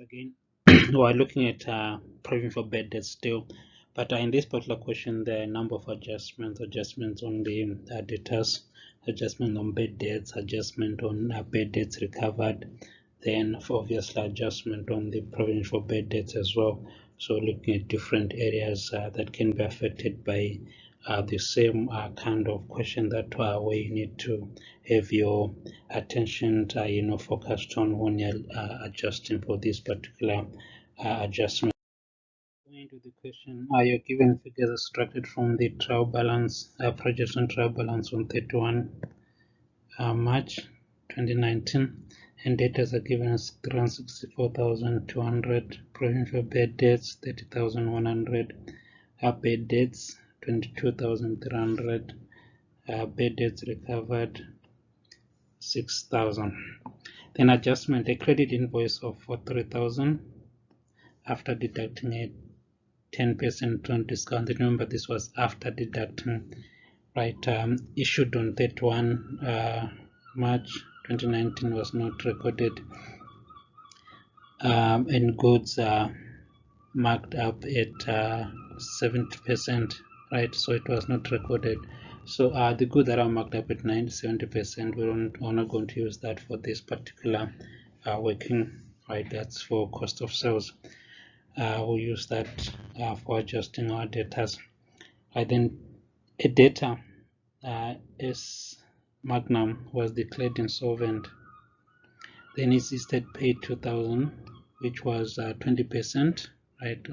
again. We're looking at provision for bad debts still, but in this particular question, there are a number of adjustments on the debtors, adjustment on bad debts, adjustment on bad debts recovered, then obviously adjustment on the provision for bad debts as well. So looking at different areas that can be affected by the same kind of question, that where you need to have your attention focused on when you're adjusting for this particular adjustment. Going to the question, you're given figures extracted from the trial balance, projection trial balance on 31 March 2019, and data are given as 364,200, provision for bad debts 30,100, bad debts 22,300, bad debts recovered 6,000. Then adjustment, a credit invoice of 43,000 after deducting a 10% discount. Remember, this was after deducting, right? Issued on 31 March 2019 was not recorded, and goods marked up at 70%, right? So it was not recorded. So the goods that are marked up at 70%, we're not going to use that for this particular working, right? That's for cost of sales. We'll use that for adjusting our data. Then a debtor S Magnum was declared insolvent. Then his estate paid 2,000, which was 20%, right,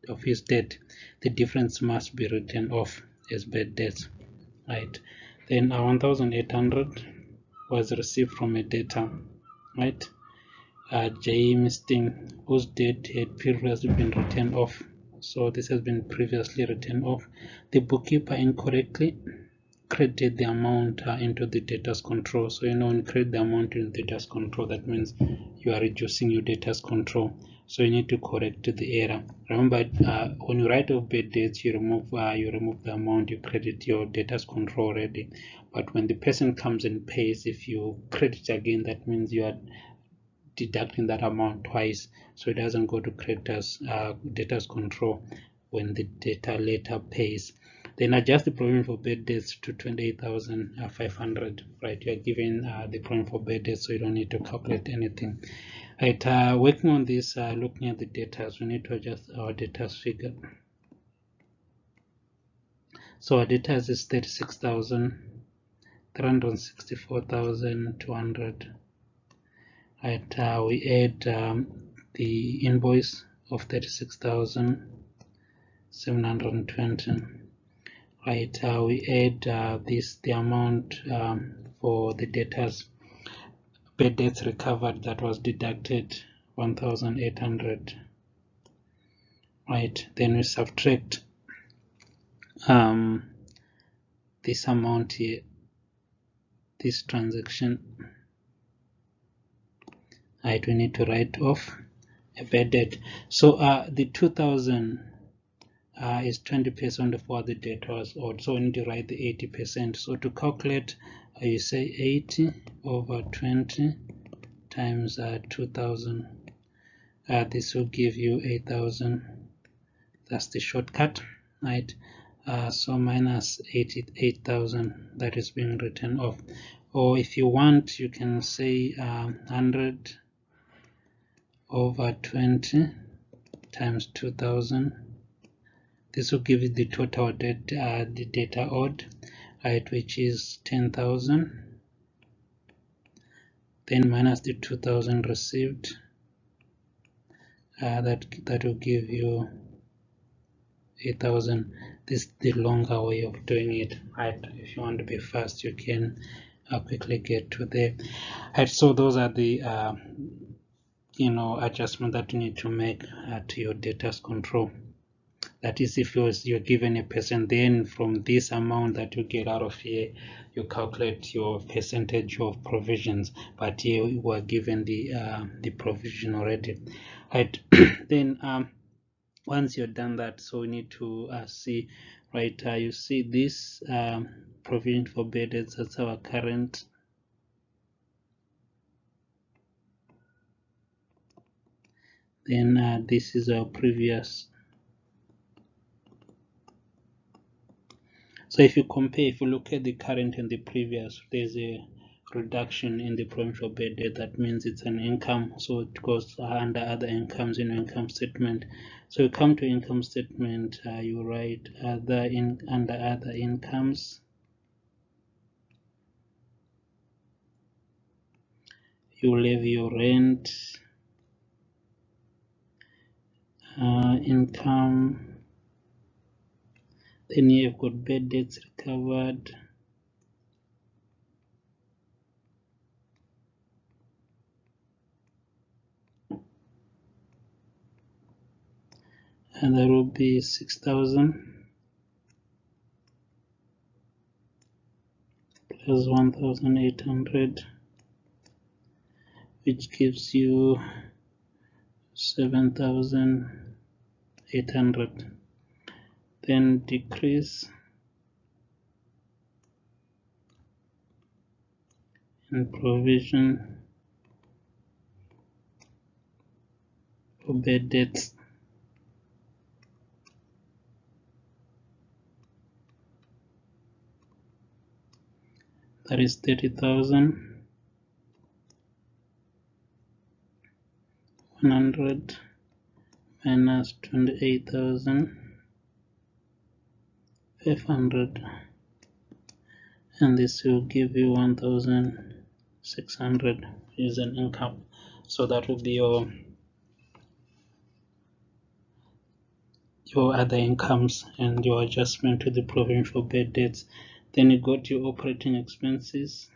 of his debt. The difference must be written off as bad debt, right? Then 1,800 was received from a debtor, right? James Sting, whose debt had previously been written off. So this has been previously written off. The bookkeeper incorrectly credited the amount into the debtor's control. So when you credit the amount into the debtor's control, that means you are reducing your debtor's control. So you need to correct the error. Remember, when you write off bad debts, you remove the amount, you credit your debtor's control already. But when the person comes and pays, if you credit again, that means you are deducting that amount twice, so it doesn't go to debtor's control when the debtor later pays. Then adjust the provision for bad debts to 28,500, right? You are given the provision for bad debts, so you don't need to calculate anything. Right, working on this, looking at the debtors, we need to adjust our debtors figure. So our debtors is 36,364,200. Right, we add the invoice of 36,720. Right, we add the amount for the debtors bad debts recovered, that was deducted 1,800. Right, then we subtract this amount here, this transaction. Right, we need to write off a bad debt. So the 2,000 is 20% of what the debt was owed. So we need to write the 80%. So to calculate, you say 80 over 20 times 2,000. This will give you 8,000. That's the shortcut, right? So minus 8,000 that is being written off. Or if you want, you can say 100 over 20 times 2,000. This will give you the total debt, the data owed, right, which is 10,000. Then minus the 2,000 received. That will give you 8,000. This is the longer way of doing it, right? If you want to be fast, you can quickly get to there. Right, so those are the adjustment that you need to make to your debtors control. That is, if you're given a percent, then from this amount that you get out of here, you calculate your percentage of provisions. But here we were given the provision already, right? Then once you're done that, so we need to see, right? You see this provision for bad debts, that's our current Then this is our previous. So if you compare, if you look at the current and the previous, there's a reduction in the provision for bad debt. That means it's an income, so it goes under other incomes in your income statement. So you come to income statement, you write under other incomes. You will have your rent, income. Then you've got bad debts recovered. And that will be 6,000 plus 1,800, which gives you 7,800. Then decrease in provision for bad debts. That is 30,100 minus 28,500, and this will give you 1,600 is an income. So that will be your other incomes and your adjustment to the provision for bad debts. Then you got your operating expenses.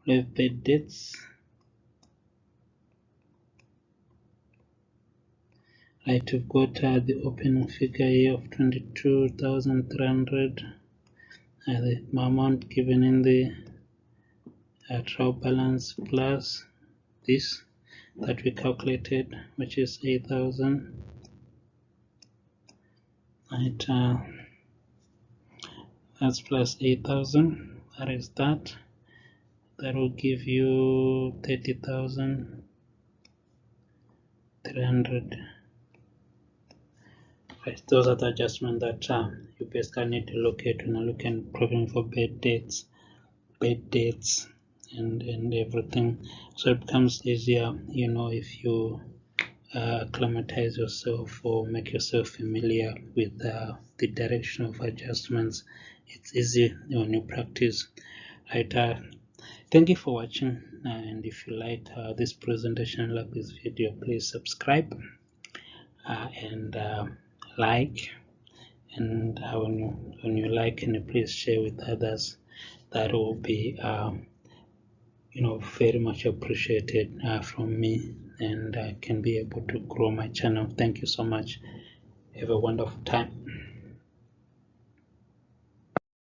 We have bad debts. Right, we've got the opening figure here of 22,300. The amount given in the trial balance plus this that we calculated, which is 8,000. Right, that's plus 8,000. That is that. That will give you 30,300. Right, those are the adjustments that you basically need to look at when you look at provision for bad debts, and everything. So it becomes easier, if you acclimatize yourself or make yourself familiar with the direction of adjustments. It's easy when you practice. Right. Thank you for watching, and if you like this presentation, like this video, please subscribe and like, and when you like, can you please share with others? That will be very much appreciated from me, and I can be able to grow my channel. Thank you so much. Have a wonderful time.